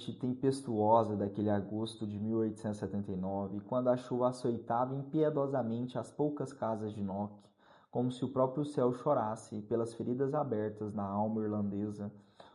noite tempestuosa daquele agosto de 1879, quando a chuva açoitava impiedosamente as poucas casas de Knock, como se o próprio céu chorasse pelas feridas abertas na alma irlandesa,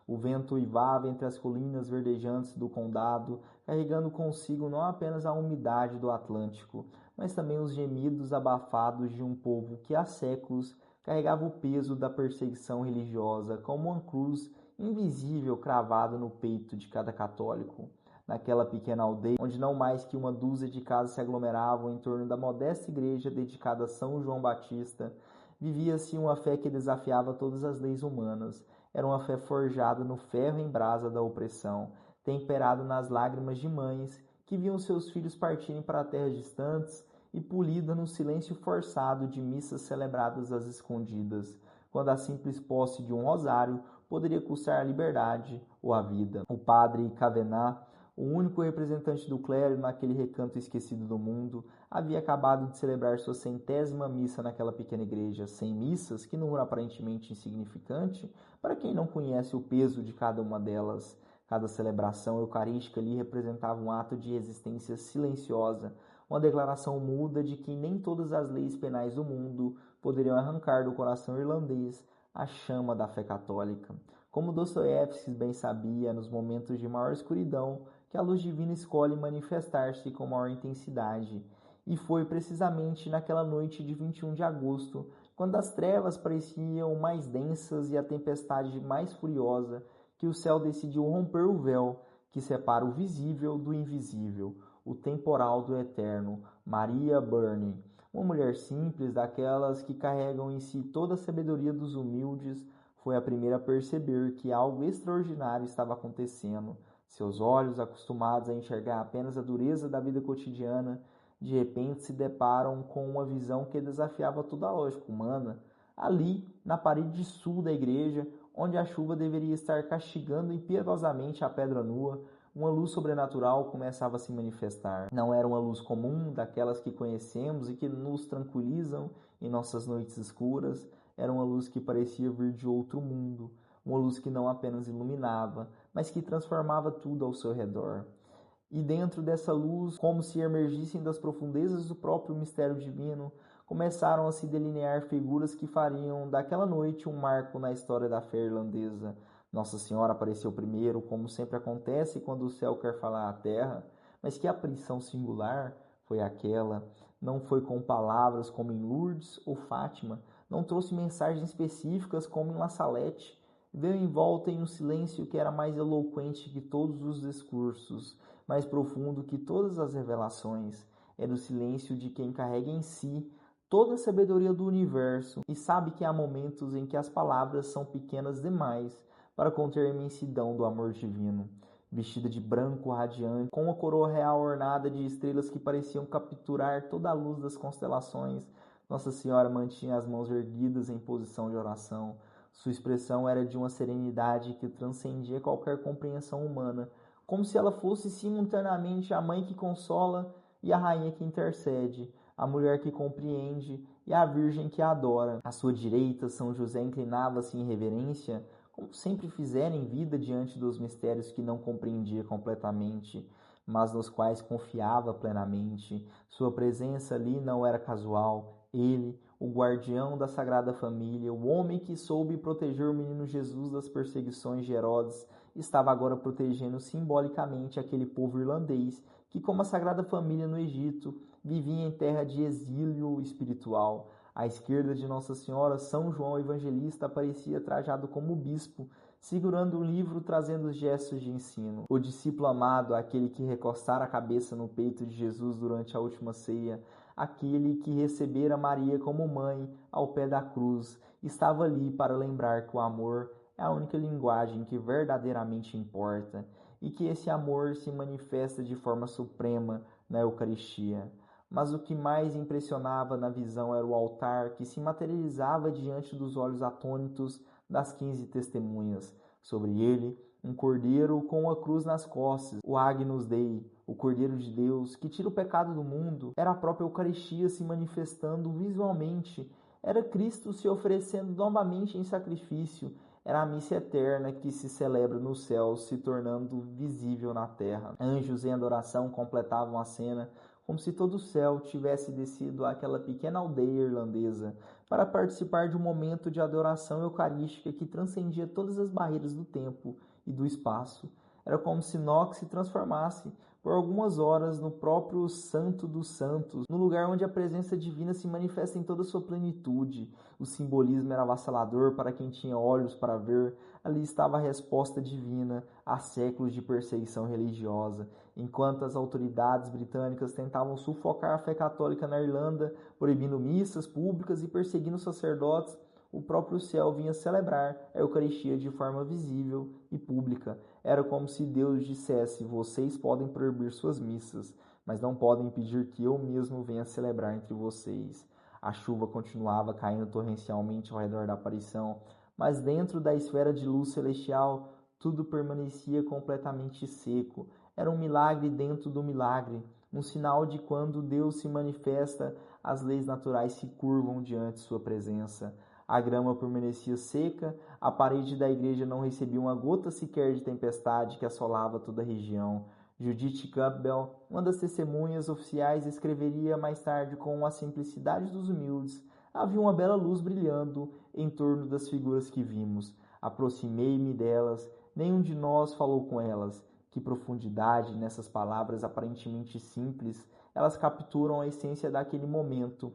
o vento uivava entre as colinas verdejantes do condado, carregando consigo não apenas a umidade do Atlântico, mas também os gemidos abafados de um povo que há séculos carregava o peso da perseguição religiosa como uma cruz invisível cravada no peito de cada católico. Naquela pequena aldeia, onde não mais que uma dúzia de casas se aglomeravam em torno da modesta igreja dedicada a São João Batista, vivia-se uma fé que desafiava todas as leis humanas. Era uma fé forjada no ferro em brasa da opressão, temperada nas lágrimas de mães que viam seus filhos partirem para terras distantes e polida no silêncio forçado de missas celebradas às escondidas, quando a simples posse de um rosário poderia custar a liberdade ou a vida. O padre Cavenagh, o único representante do clero naquele recanto esquecido do mundo, havia acabado de celebrar sua 100ª missa naquela pequena igreja. 100 missas, que número aparentemente insignificante, para quem não conhece o peso de cada uma delas. Cada celebração eucarística ali representava um ato de resistência silenciosa, uma declaração muda de que nem todas as leis penais do mundo poderiam arrancar do coração irlandês a chama da fé católica. Como Dostoiévski bem sabia, nos momentos de maior escuridão, que a luz divina escolhe manifestar-se com maior intensidade. E foi precisamente naquela noite de 21 de agosto, quando as trevas pareciam mais densas e a tempestade mais furiosa, que o céu decidiu romper o véu que separa o visível do invisível, o temporal do eterno. Maria Burney, uma mulher simples, daquelas que carregam em si toda a sabedoria dos humildes, foi a primeira a perceber que algo extraordinário estava acontecendo. Seus olhos, acostumados a enxergar apenas a dureza da vida cotidiana, de repente se deparam com uma visão que desafiava toda a lógica humana. Ali, na parede sul da igreja, onde a chuva deveria estar castigando impiedosamente a pedra nua, uma luz sobrenatural começava a se manifestar. Não era uma luz comum, daquelas que conhecemos e que nos tranquilizam em nossas noites escuras. Era uma luz que parecia vir de outro mundo, uma luz que não apenas iluminava, mas que transformava tudo ao seu redor. E dentro dessa luz, como se emergissem das profundezas do próprio mistério divino, começaram a se delinear figuras que fariam daquela noite um marco na história da fé irlandesa. Nossa Senhora apareceu primeiro, como sempre acontece quando o céu quer falar à terra, mas que aparição singular foi aquela. Não foi com palavras como em Lourdes ou Fátima, não trouxe mensagens específicas como em La Salette, veio envolta em um silêncio que era mais eloquente que todos os discursos, mais profundo que todas as revelações. Era o silêncio de quem carrega em si toda a sabedoria do universo e sabe que há momentos em que as palavras são pequenas demais para conter a imensidão do amor divino. Vestida de branco radiante, com uma coroa real ornada de estrelas que pareciam capturar toda a luz das constelações, Nossa Senhora mantinha as mãos erguidas em posição de oração. Sua expressão era de uma serenidade que transcendia qualquer compreensão humana, como se ela fosse simultaneamente a mãe que consola e a rainha que intercede, a mulher que compreende e a virgem que adora. À sua direita, São José inclinava-se em reverência, como sempre fizera em vida diante dos mistérios que não compreendia completamente, mas nos quais confiava plenamente. Sua presença ali não era casual. Ele, o guardião da Sagrada Família, o homem que soube proteger o menino Jesus das perseguições de Herodes, estava agora protegendo simbolicamente aquele povo irlandês que, como a Sagrada Família no Egito, vivia em terra de exílio espiritual. À esquerda de Nossa Senhora, São João Evangelista aparecia trajado como bispo, segurando um livro trazendo gestos de ensino. O discípulo amado, aquele que recostara a cabeça no peito de Jesus durante a última ceia, aquele que recebera Maria como mãe ao pé da cruz, estava ali para lembrar que o amor é a única linguagem que verdadeiramente importa e que esse amor se manifesta de forma suprema na Eucaristia. Mas o que mais impressionava na visão era o altar que se materializava diante dos olhos atônitos das 15 testemunhas. Sobre ele, um cordeiro com a cruz nas costas, o Agnus Dei, o Cordeiro de Deus, que tira o pecado do mundo. Era a própria Eucaristia se manifestando visualmente. Era Cristo se oferecendo novamente em sacrifício. Era a missa eterna que se celebra no céu, se tornando visível na terra. Anjos em adoração completavam a cena, como se todo o céu tivesse descido àquela pequena aldeia irlandesa para participar de um momento de adoração eucarística que transcendia todas as barreiras do tempo e do espaço. Era como se Knox se transformasse por algumas horas no próprio Santo dos Santos, no lugar onde a presença divina se manifesta em toda a sua plenitude. O simbolismo era avassalador para quem tinha olhos para ver. Ali estava a resposta divina a séculos de perseguição religiosa. Enquanto as autoridades britânicas tentavam sufocar a fé católica na Irlanda, proibindo missas públicas e perseguindo sacerdotes, o próprio céu vinha celebrar a Eucaristia de forma visível e pública. Era como se Deus dissesse: vocês podem proibir suas missas, mas não podem impedir que eu mesmo venha celebrar entre vocês. A chuva continuava caindo torrencialmente ao redor da aparição, mas dentro da esfera de luz celestial tudo permanecia completamente seco. Era um milagre dentro do milagre, um sinal de quando Deus se manifesta, as leis naturais se curvam diante de sua presença. A grama permanecia seca, a parede da igreja não recebia uma gota sequer de tempestade que assolava toda a região. Judith Campbell, uma das testemunhas oficiais, escreveria mais tarde com a simplicidade dos humildes: havia uma bela luz brilhando em torno das figuras que vimos. Aproximei-me delas, nenhum de nós falou com elas. Que profundidade nessas palavras aparentemente simples, elas capturam a essência daquele momento.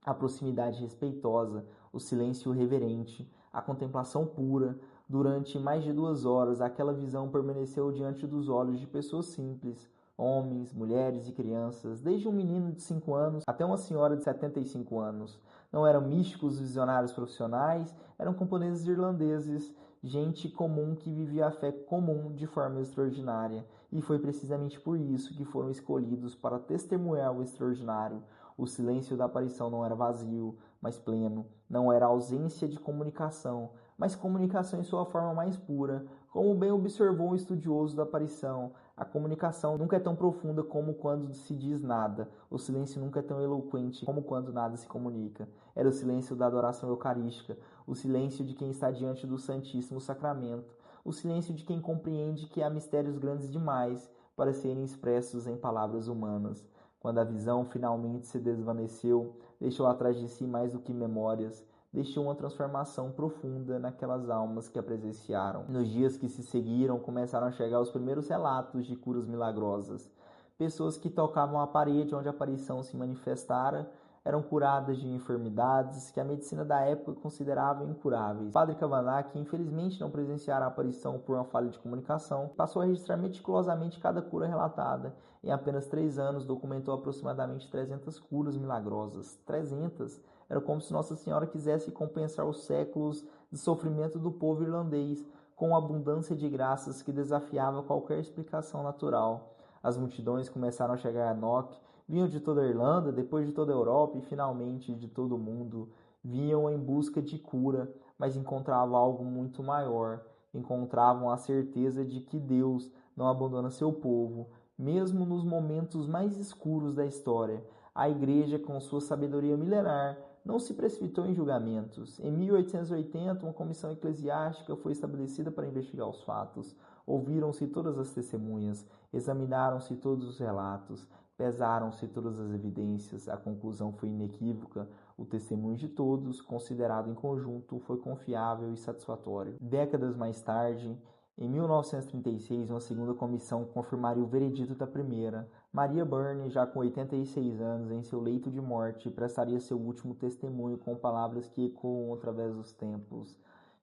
A proximidade respeitosa, o silêncio reverente, a contemplação pura. Durante mais de 2 horas, aquela visão permaneceu diante dos olhos de pessoas simples, homens, mulheres e crianças, desde um menino de 5 anos até uma senhora de 75 anos. Não eram místicos visionários profissionais, eram camponeses irlandeses, gente comum que vivia a fé comum de forma extraordinária. E foi precisamente por isso que foram escolhidos para testemunhar o extraordinário. O silêncio da aparição não era vazio, mas pleno. Não era ausência de comunicação, mas comunicação em sua forma mais pura. Como bem observou um estudioso da aparição, a comunicação nunca é tão profunda como quando se diz nada. O silêncio nunca é tão eloquente como quando nada se comunica. Era o silêncio da adoração eucarística, o silêncio de quem está diante do Santíssimo Sacramento, o silêncio de quem compreende que há mistérios grandes demais para serem expressos em palavras humanas. Quando a visão finalmente se desvaneceu, deixou atrás de si mais do que memórias, deixou uma transformação profunda naquelas almas que a presenciaram. Nos dias que se seguiram, começaram a chegar os primeiros relatos de curas milagrosas. Pessoas que tocavam a parede onde a aparição se manifestara eram curadas de enfermidades que a medicina da época considerava incuráveis. O padre Kavanagh, que infelizmente não presenciara a aparição por uma falha de comunicação, passou a registrar meticulosamente cada cura relatada. Em apenas 3 anos, documentou aproximadamente 300 curas milagrosas. 300! Era como se Nossa Senhora quisesse compensar os séculos de sofrimento do povo irlandês com uma abundância de graças que desafiava qualquer explicação natural. As multidões começaram a chegar a Knock, vinham de toda a Irlanda, depois de toda a Europa e finalmente de todo o mundo. Vinham em busca de cura, mas encontravam algo muito maior. Encontravam a certeza de que Deus não abandona seu povo, mesmo nos momentos mais escuros da história. A Igreja, com sua sabedoria milenar, não se precipitou em julgamentos. Em 1880, uma comissão eclesiástica foi estabelecida para investigar os fatos. Ouviram-se todas as testemunhas, examinaram-se todos os relatos, pesaram-se todas as evidências. A conclusão foi inequívoca. O testemunho de todos, considerado em conjunto, foi confiável e satisfatório. Décadas mais tarde, em 1936, uma segunda comissão confirmaria o veredito da primeira. Maria Byrne, já com 86 anos, em seu leito de morte, prestaria seu último testemunho com palavras que ecoam através dos tempos.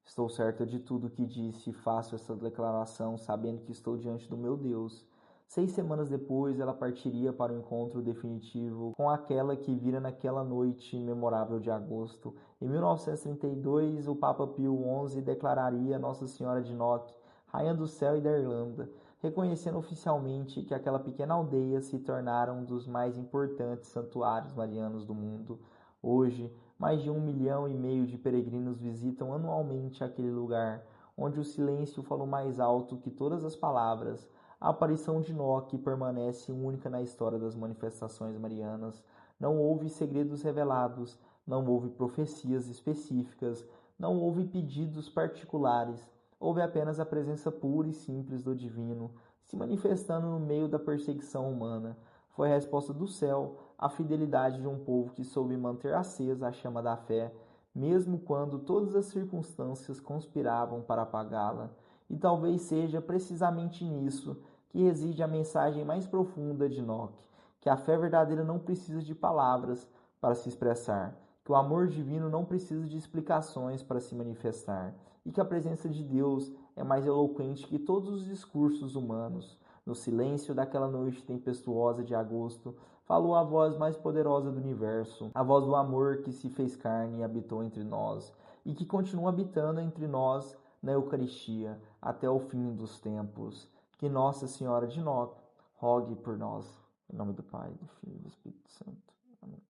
Estou certa de tudo que disse e faço essa declaração, sabendo que estou diante do meu Deus. 6 semanas depois, ela partiria para o encontro definitivo com aquela que vira naquela noite memorável de agosto. Em 1932, o Papa Pio XI declararia Nossa Senhora de Knock Rainha do Céu e da Irlanda, reconhecendo oficialmente que aquela pequena aldeia se tornara um dos mais importantes santuários marianos do mundo. Hoje, mais de 1,5 milhão de peregrinos visitam anualmente aquele lugar, onde o silêncio falou mais alto que todas as palavras. A aparição de Knock permanece única na história das manifestações marianas. Não houve segredos revelados, não houve profecias específicas, Não houve pedidos particulares, houve apenas a presença pura e simples do Divino, se manifestando no meio da perseguição humana. Foi a resposta do céu à fidelidade de um povo que soube manter acesa a chama da fé, mesmo quando todas as circunstâncias conspiravam para apagá-la. E talvez seja precisamente nisso que reside a mensagem mais profunda de Enoque, que a fé verdadeira não precisa de palavras para se expressar, que o amor divino não precisa de explicações para se manifestar, e que a presença de Deus é mais eloquente que todos os discursos humanos. No silêncio daquela noite tempestuosa de agosto, falou a voz mais poderosa do universo, a voz do amor que se fez carne e habitou entre nós, e que continua habitando entre nós na Eucaristia até o fim dos tempos. Que Nossa Senhora de Enoque rogue por nós. Em nome do Pai, do Filho e do Espírito Santo. Amém.